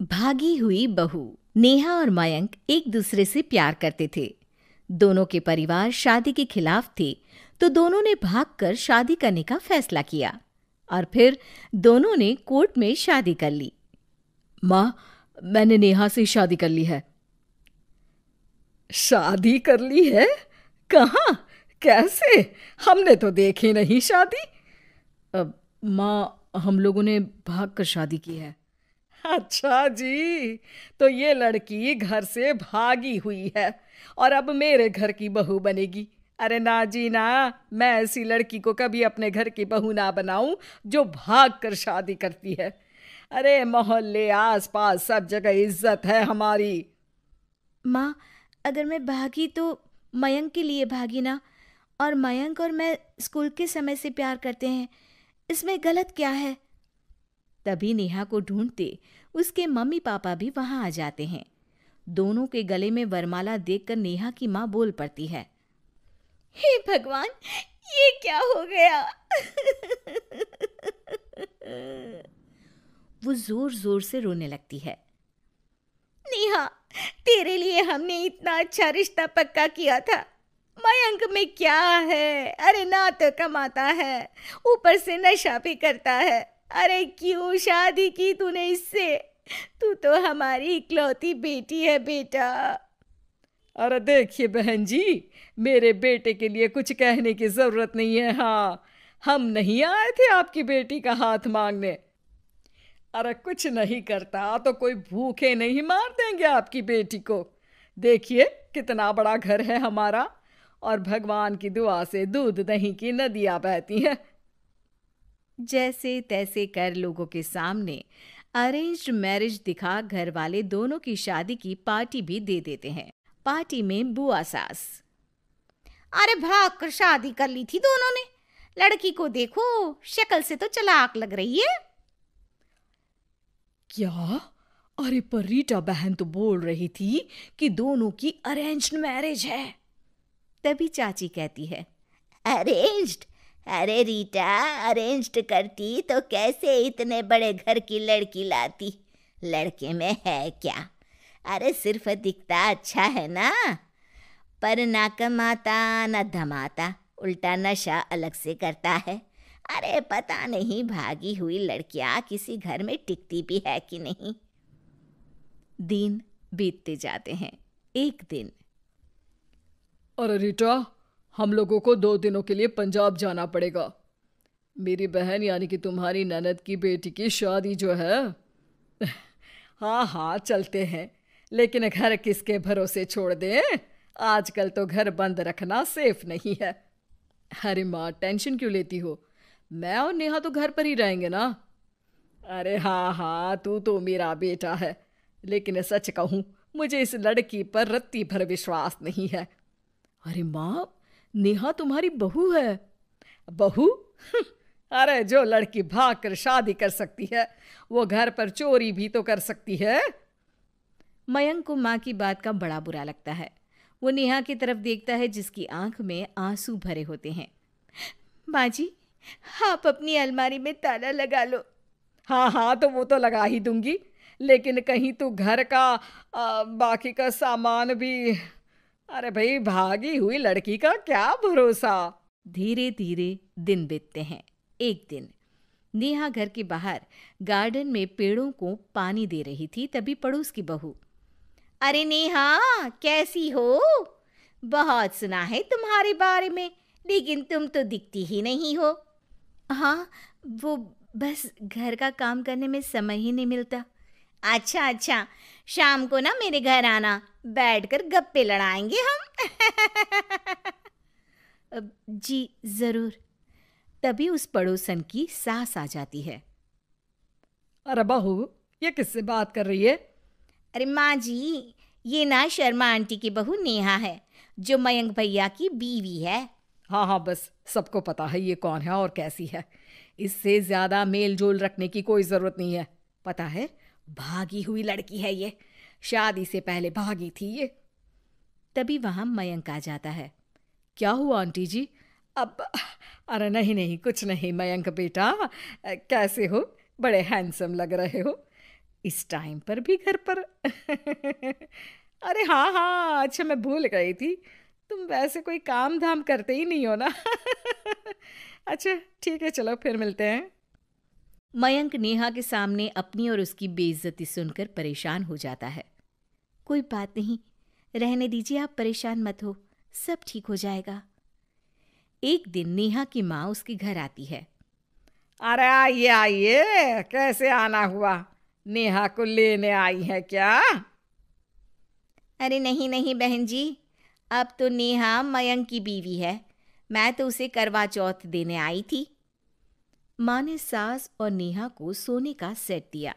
भागी हुई बहू। नेहा और मयंक एक दूसरे से प्यार करते थे। दोनों के परिवार शादी के खिलाफ थे, तो दोनों ने भागकर शादी करने का फैसला किया और फिर दोनों ने कोर्ट में शादी कर ली। माँ, मैंने नेहा से शादी कर ली है। शादी कर ली है? कहाँ? कैसे? हमने तो देखी नहीं शादी। माँ, हम लोगों ने भागकर शादी की है। अच्छा जी, तो ये लड़की घर से भागी हुई है और अब मेरे घर की बहू बनेगी। अरे ना जी ना, मैं ऐसी लड़की को कभी अपने घर की बहू ना बनाऊं जो भाग कर शादी करती है। अरे मोहल्ले आसपास सब जगह इज्जत है हमारी। माँ, अगर मैं भागी तो मयंक के लिए भागी ना, और मयंक और मैं स्कूल के समय से प्यार करते हैं, इसमें गलत क्या है? तभी नेहा को ढूंढते उसके मम्मी पापा भी वहां आ जाते हैं। दोनों के गले में वरमाला देखकर नेहा की माँ बोल पड़ती है, हे भगवान, ये क्या हो गया? वो जोर जोर से रोने लगती है। नेहा, तेरे लिए हमने इतना अच्छा रिश्ता पक्का किया था। मयंक में क्या है? अरे ना तो कमाता है, ऊपर से नशा भी करता है। अरे क्यों शादी की तूने इससे? तू तो हमारी इकलौती बेटी है बेटा। अरे देखिए बहन जी, मेरे बेटे के लिए कुछ कहने की जरूरत नहीं है। हाँ, हम नहीं आए थे आपकी बेटी का हाथ मांगने। अरे कुछ नहीं करता तो कोई भूखे नहीं मार देंगे आपकी बेटी को। देखिए कितना बड़ा घर है हमारा, और भगवान की दुआ से दूध दही की नदियां बहती हैं। जैसे तैसे कर लोगों के सामने अरेंज्ड मैरिज दिखा घर वाले दोनों की शादी की पार्टी भी दे देते हैं। पार्टी में बुआ सास, अरे भाग कर शादी कर ली थी दोनों ने। लड़की को देखो, शक्ल से तो चालाक लग रही है। क्या? अरे पर रीटा बहन तो बोल रही थी कि दोनों की अरेंज्ड मैरिज है। तभी चाची कहती है, अरेंज्ड? अरे रीटा, अरेंज्ड करती तो कैसे इतने बड़े घर की लड़की लाती? लड़के में है क्या? अरे सिर्फ दिखता अच्छा है ना, पर ना कमाता ना धमाता, उल्टा नशा अलग से करता है। अरे पता नहीं भागी हुई लड़कियां किसी घर में टिकती भी है कि नहीं। दिन बीतते जाते हैं। एक दिन, अरे रीटा, हम लोगों को 2 दिनों के लिए पंजाब जाना पड़ेगा। मेरी बहन यानी कि तुम्हारी ननद की बेटी की शादी जो है। हाँ हाँ चलते हैं, लेकिन घर किसके भरोसे छोड़ दें? आजकल तो घर बंद रखना सेफ नहीं है। अरे माँ, टेंशन क्यों लेती हो? मैं और नेहा तो घर पर ही रहेंगे ना। अरे हाँ हाँ, तू तो मेरा बेटा है, लेकिन सच कहूँ मुझे इस लड़की पर रत्ती भर विश्वास नहीं है। अरे माँ, नेहा तुम्हारी बहू है। बहू? अरे जो लड़की भाग कर शादी कर सकती है, वो घर पर चोरी भी तो कर सकती है। मयंक को माँ की बात का बड़ा बुरा लगता है। वो नेहा की तरफ देखता है जिसकी आंख में आंसू भरे होते हैं। माँ जी, आप अपनी अलमारी में ताला लगा लो। हाँ हाँ, तो वो तो लगा ही दूंगी, लेकिन कहीं तू घर का बाकी का सामान भी। अरे भाई, भागी हुई लड़की का क्या भरोसा। धीरे धीरे दिन बीतते हैं। एक दिन नेहा घर के बाहर गार्डन में पेड़ों को पानी दे रही थी, तभी पड़ोस की बहू, अरे नेहा, कैसी हो? बहुत सुना है तुम्हारे बारे में, लेकिन तुम तो दिखती ही नहीं हो। हाँ, वो बस घर का काम करने में समय ही नहीं मिलता। अच्छा अच्छा, शाम को ना मेरे घर आना, बैठकर गप्पे लड़ाएंगे हम। जी जरूर। तभी उस पड़ोसन की सास आ जाती है। अरे बहू, ये किससे बात कर रही है? अरे माँ जी, ये ना शर्मा आंटी की बहू नेहा है, जो मयंक भैया की बीवी है। हाँ हाँ, बस सबको पता है ये कौन है और कैसी है। इससे ज्यादा मेल जोल रखने की कोई जरूरत नहीं है। पता है, भागी हुई लड़की है ये, शादी से पहले भागी थी ये। तभी वहां मयंक आ जाता है। क्या हुआ आंटी जी? अब अरे नहीं नहीं, कुछ नहीं मयंक बेटा, कैसे हो? बड़े हैंडसम लग रहे हो। इस टाइम पर भी घर पर? अरे हाँ हाँ, अच्छा मैं भूल गई थी, तुम वैसे कोई काम धाम करते ही नहीं हो ना। अच्छा ठीक है, चलो फिर मिलते हैं। मयंक नेहा के सामने अपनी और उसकी बेइज्जती सुनकर परेशान हो जाता है। कोई बात नहीं, रहने दीजिए, आप परेशान मत हो, सब ठीक हो जाएगा। एक दिन नेहा की माँ उसके घर आती है। अरे आइए आइए, कैसे आना हुआ? नेहा को लेने आई है क्या? अरे नहीं नहीं बहन जी, अब तो नेहा मयंक की बीवी है, मैं तो उसे करवा चौथ देने आई थी। माँ ने सास और नेहा को सोने का सेट दिया,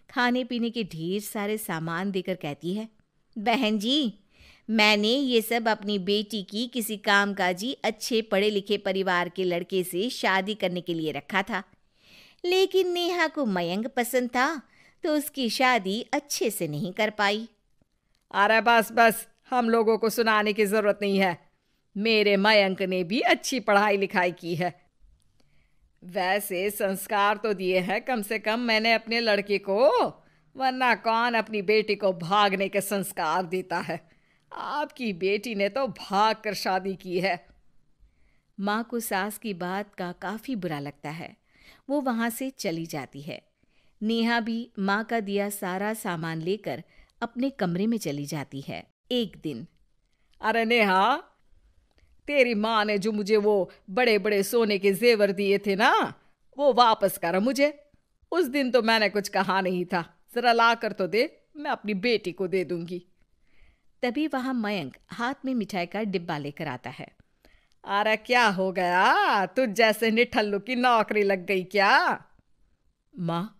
खाने पीने के ढेर सारे सामान देकर कहती है, बहन जी, मैंने ये सब अपनी बेटी की किसी कामकाजी अच्छे पढ़े लिखे परिवार के लड़के से शादी करने के लिए रखा था, लेकिन नेहा को मयंक पसंद था तो उसकी शादी अच्छे से नहीं कर पाई। अरे बस बस, हम लोगों को सुनाने की जरूरत नहीं है, मेरे मयंक ने भी अच्छी पढ़ाई लिखाई की है। वैसे संस्कार तो दिए हैं कम से कम मैंने अपने लड़के को, वरना कौन अपनी बेटी को भागने के संस्कार देता है? आपकी बेटी ने तो भाग कर शादी की है। माँ को सास की बात का काफी बुरा लगता है, वो वहां से चली जाती है। नेहा भी माँ का दिया सारा सामान लेकर अपने कमरे में चली जाती है। एक दिन, अरे नेहा, तेरी माँ ने जो मुझे वो बड़े बड़े सोने के जेवर दिए थे ना, वो वापस कर मुझे। उस दिन तो मैंने कुछ कहा नहीं था, जरा ला कर तो दे, मैं अपनी बेटी को दे दूंगी। तभी वहां मयंक हाथ में मिठाई का डिब्बा लेकर आता है। अरे क्या हो गया, तुझ जैसे निठल्लू की नौकरी लग गई क्या? माँ,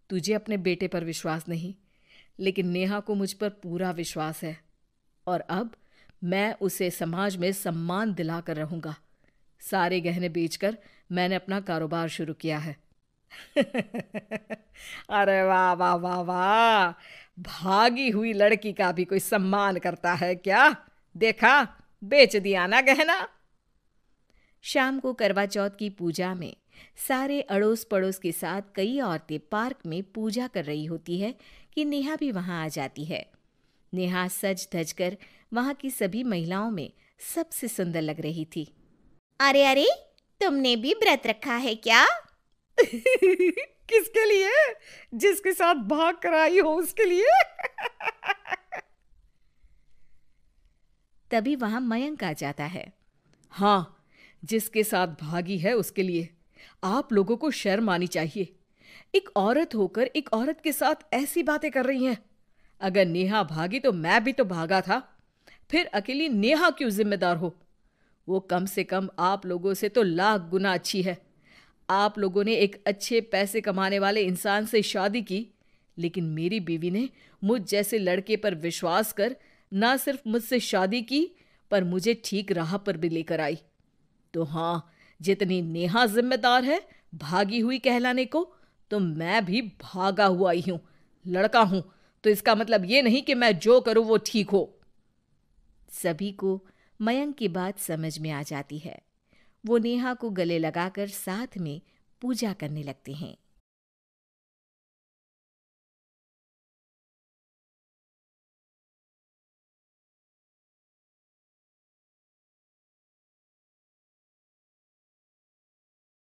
तुझे अपने बेटे पर विश्वास नहीं, लेकिन नेहा को मुझ पर पूरा विश्वास है, और अब मैं उसे समाज में सम्मान दिलाकर रहूंगा। सारे गहने बेचकर मैंने अपना कारोबार शुरू किया है। अरे वाह वाह वाह वाह, भागी हुई लड़की का भी कोई सम्मान करता है क्या? देखा, बेच दिया ना गहना। शाम को करवा चौथ की पूजा में सारे अड़ोस पड़ोस के साथ कई औरतें पार्क में पूजा कर रही होती है कि नेहा भी वहां आ जाती है। नेहा सज धज कर वहां की सभी महिलाओं में सबसे सुंदर लग रही थी। अरे अरे, तुमने भी व्रत रखा है क्या? किसके लिए? जिसके साथ भाग कर आई हो उसके लिए। तभी वहां मयंक आ जाता है। हाँ, जिसके साथ भागी है उसके लिए। आप लोगों को शर्म आनी चाहिए। एक औरत होकर एक औरत के साथ ऐसी बातें कर रही हैं। अगर नेहा भागी तो मैं भी तो भागा था, फिर अकेली नेहा क्यों जिम्मेदार हो? वो कम से कम आप लोगों से तो लाख गुना अच्छी है। आप लोगों ने एक अच्छे पैसे कमाने वाले इंसान से शादी की, लेकिन मेरी बीवी ने मुझ जैसे लड़के पर विश्वास कर ना सिर्फ मुझसे शादी की, पर मुझे ठीक राह पर भी लेकर आई। तो हाँ, जितनी नेहा जिम्मेदार है भागी हुई कहलाने को, तो मैं भी भागा हुआ ही हूं, लड़का हूं। तो इसका मतलब ये नहीं कि मैं जो करूं वो ठीक हो। सभी को मयंक की बात समझ में आ जाती है। वो नेहा को गले लगाकर साथ में पूजा करने लगते हैं।